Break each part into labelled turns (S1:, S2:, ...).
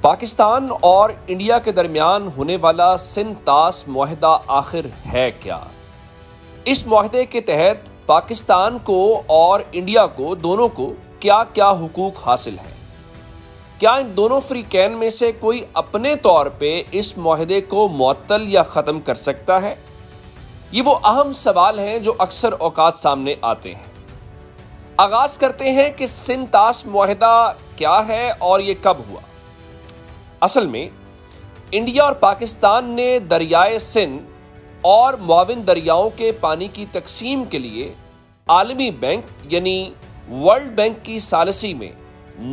S1: पाकिस्तान और इंडिया के दरमियान होने वाला सिंध-तास मुआहदा आखिर है क्या? इस मुआहदे के तहत पाकिस्तान को और इंडिया को दोनों को क्या क्या हुकूक हासिल हैं? क्या इन दोनों फ्रीकैन में से कोई अपने तौर पे इस मुआहदे को मुअत्तल या ख़त्म कर सकता है? ये वो अहम सवाल हैं जो अक्सर औकात सामने आते हैं। आगाज करते हैं कि सिंध-तास मुआहदा क्या है और ये कब हुआ। असल में इंडिया और पाकिस्तान ने दरियाए सिंध और मुआविन दरियाओं के पानी की तकसीम के लिए आलमी बैंक यानी वर्ल्ड बैंक की सालसी में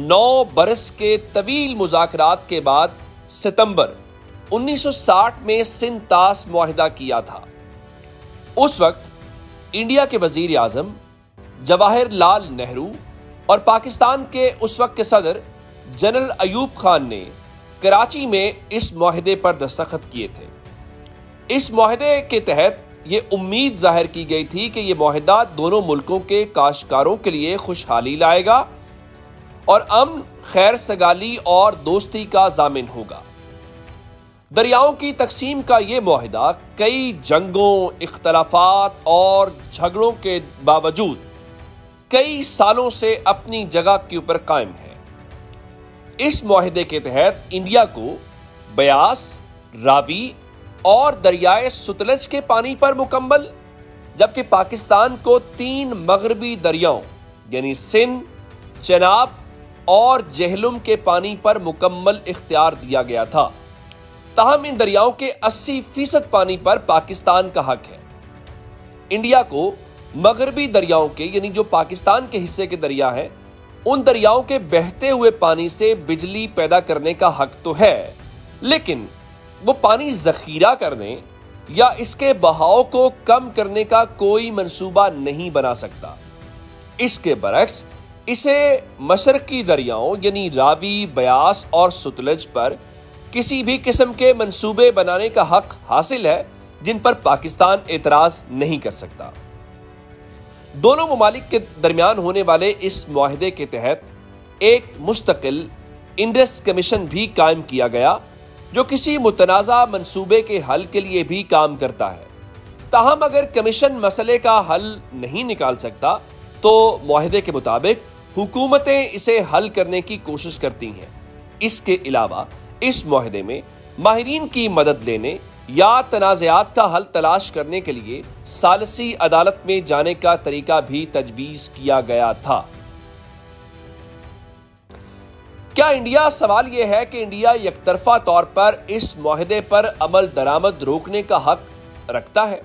S1: 9 बरस के तवील मुज़ाकरात के बाद सितंबर 1960 में सिंध-तास मुआहदा किया था। उस वक्त इंडिया के वजीर आजम जवाहरलाल नेहरू और पाकिस्तान के उस वक्त के सदर जनरल अयूब खान ने कराची में इस मुआहदे पर दस्तखत किए थे। इस मुआहदे के तहत ये उम्मीद जाहिर की गई थी कि यह मुआहदा दोनों मुल्कों के काश्तकारों के लिए खुशहाली लाएगा और अमन, खैर सगाली और दोस्ती का जामिन होगा। दरियाओं की तकसीम का यह मुआहदा कई जंगों, इख्तलाफात और झगड़ों के बावजूद कई सालों से अपनी जगह के ऊपर कायम है। इस मुआहदे के तहत इंडिया को ब्यास, रावी और दरियाए सतलज के पानी पर मुकम्मल, जबकि पाकिस्तान को 3 मगरबी दरियाओं यानी सिंध, चेनाब और जेहलुम के पानी पर मुकम्मल इख्तियार दिया गया था। ताहम इन दरियाओं के 80% पानी पर पाकिस्तान का हक है। इंडिया को मगरबी दरियाओं के यानी जो पाकिस्तान के हिस्से के दरिया हैं, उन दरियाओं के बहते हुए पानी से बिजली पैदा करने का हक तो है, लेकिन वो पानी जखीरा करने या इसके बहाव को कम करने का कोई मंसूबा नहीं बना सकता। इसके बरक्स इसे मशरकी दरियाओं यानी रावी, ब्यास और सतलज पर किसी भी किस्म के मंसूबे बनाने का हक हासिल है, जिन पर पाकिस्तान एतराज नहीं कर सकता। दोनों ममालिक के दरमियान होने वाले इस मुआहदे के तहत एक मुस्तकिल इंडस कमीशन भी कायम किया गया, जो किसी मुतनाज़ा मंसूबे के हल के लिए भी काम करता है। ताहम अगर कमीशन मसले का हल नहीं निकाल सकता तो मुआहदे के मुताबिक हुकूमतें इसे हल करने की कोशिश करती हैं। इसके अलावा इस मुआहदे में माहिरीन की मदद लेने या तनाज़ात का हल तलाश करने के लिए सालसी अदालत में जाने का तरीका भी तजवीज़ किया गया था। क्या इंडिया, सवाल यह है कि इंडिया यकतरफा तौर पर इस मुआहदे पर अमल दरामद रोकने का हक रखता है?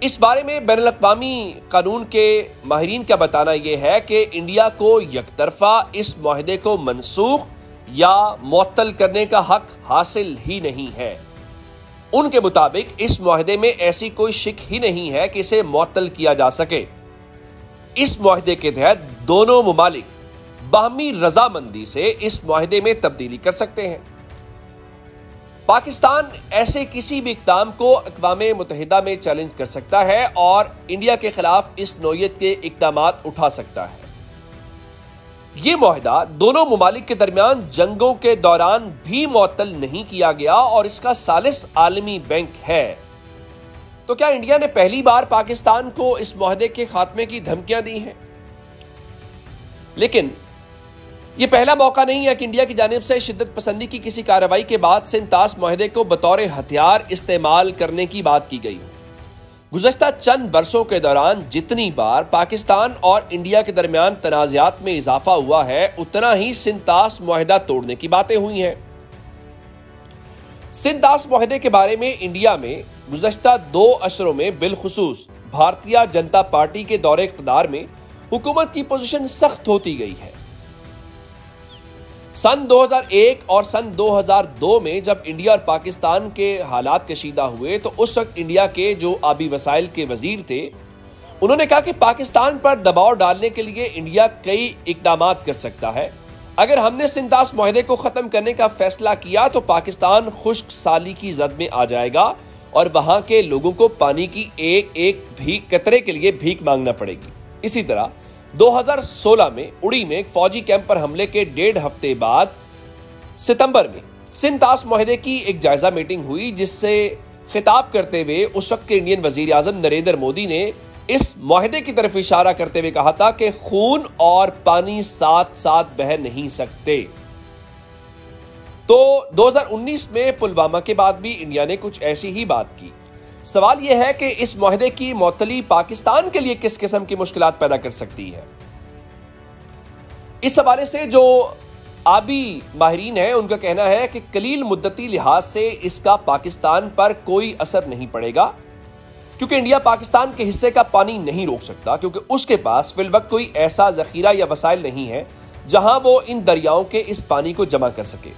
S1: इस बारे में बैनुल-अक़वामी कानून के माहिरीन का बताना यह है कि इंडिया को यकतरफा इस मुआहदे को मनसूख या मुअत्तल करने का हक हासिल ही नहीं है। उनके मुताबिक इस मुआहदे में ऐसी कोई शिक ही नहीं है कि इसे मुअत्तल किया जा सके। इस मुआहदे के तहत दोनों मुमालिक बाहमी रजामंदी से इस मुआहदे में तब्दीली कर सकते हैं। पाकिस्तान ऐसे किसी भी इक़दाम को अक़वाम मुत्तहिदा में चैलेंज कर सकता है और इंडिया के खिलाफ इस नौयत के इक़दामात उठा सकता है। ये मुआहदा दोनों मुमालिक के दरमियान जंगों के दौरान भी मुअत्तल नहीं किया गया और इसका सालिस आलमी बैंक है। तो क्या इंडिया ने पहली बार पाकिस्तान को इस मुआहदे के खात्मे की धमकियां दी हैं? लेकिन यह पहला मौका नहीं है कि इंडिया की जानिब से शिद्दत पसंदी की किसी कार्रवाई के बाद सिंध-तास मुआहदे को बतौर हथियार इस्तेमाल करने की बात की गई हो। गुज़श्ता चंद बरसों के दौरान जितनी बार पाकिस्तान और इंडिया के दरमियान तनाज़ात में इजाफा हुआ है, उतना ही सिंध-तास मुआहदा तोड़ने की बातें हुई हैं। सिंध-तास मुआहदे के बारे में इंडिया में गुज़श्ता 2 अशरों में बिलखुसूस भारतीय जनता पार्टी के दौरे इक़्तिदार में हुकूमत की पोजीशन सख्त होती गई है। सन 2001 और सन 2002 में जब इंडिया और पाकिस्तान के हालात कशीदा हुए तो उस वक्त इंडिया के जो आबी वसाइल के वजीर थे, उन्होंने कहा कि पाकिस्तान पर दबाव डालने के लिए इंडिया कई इक़दामात कर सकता है। अगर हमने सिंध-तास मुआहदे को ख़त्म करने का फैसला किया तो पाकिस्तान खुश्क साली की जद में आ जाएगा और वहां के लोगों को पानी की एक भी कतरे के लिए भीख मांगना पड़ेगी। इसी तरह 2016 में उड़ी में एक फौजी कैंप पर हमले के 1.5 हफ्ते बाद सितंबर में सिंध-तास मुआहदे की एक जायजा मीटिंग हुई, जिससे खिताब करते हुए उस वक्त के इंडियन वजीर आजम नरेंद्र मोदी ने इस मुआहदे की तरफ इशारा करते हुए कहा था कि खून और पानी साथ साथ बह नहीं सकते। तो 2019 में पुलवामा के बाद भी इंडिया ने कुछ ऐसी ही बात की। सवाल यह है कि इस मुआहदे की मौतली पाकिस्तान के लिए किस किस्म की मुश्किलात पैदा कर सकती है। इस हवाले से जो आबी माहिरीन है उनका कहना है कि कलील मुद्दती लिहाज से इसका पाकिस्तान पर कोई असर नहीं पड़ेगा, क्योंकि इंडिया पाकिस्तान के हिस्से का पानी नहीं रोक सकता, क्योंकि उसके पास फिलवक्त कोई ऐसा जखीरा या वसाइल नहीं है जहां वो इन दरियाओं के इस पानी को जमा कर सके।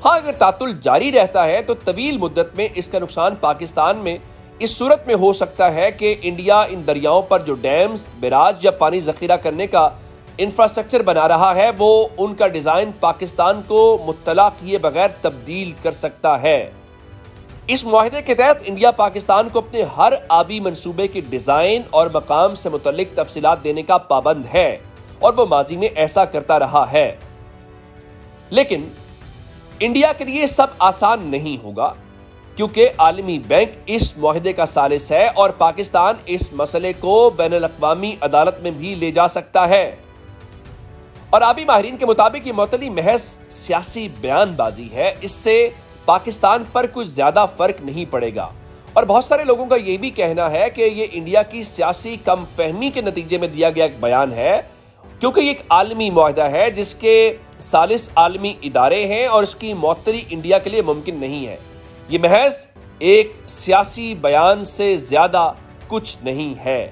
S1: हाँ, अगर तातुल जारी रहता है तो तवील मुद्दत में इसका नुकसान पाकिस्तान में इस सूरत में हो सकता है कि इंडिया इन दरियाओं पर जो डैम्स, बैराज या पानी जखीरा करने का इंफ्रास्ट्रक्चर बना रहा है, वो उनका डिजाइन पाकिस्तान को मुत्तला किए बगैर तब्दील कर सकता है। इस मुआहदे के तहत इंडिया पाकिस्तान को अपने हर आबी मंसूबे के डिजाइन और मकाम से मुतल्लिक तफसीलात देने का पाबंद है, और वो माजी में ऐसा करता रहा है। लेकिन इंडिया के लिए सब आसान नहीं होगा, क्योंकि आलमी बैंक इस मुआहदे का सालिस है और पाकिस्तान इस मसले को बैनुल अक़वामी अदालत में भी ले जा सकता है। और आबी माहिरीन के मुताबिक ये मुअत्तली महज सियासी बयानबाजी है, इससे पाकिस्तान पर कुछ ज्यादा फर्क नहीं पड़ेगा। और बहुत सारे लोगों का यह भी कहना है कि ये इंडिया की सियासी कम फहमी के नतीजे में दिया गया एक बयान है, क्योंकि ये एक आलमी मुआहदा है जिसके सालिस आलमी इदारे हैं और इसकी मुअत्तली इंडिया के लिए मुमकिन नहीं है। ये महज एक सियासी बयान से ज्यादा कुछ नहीं है।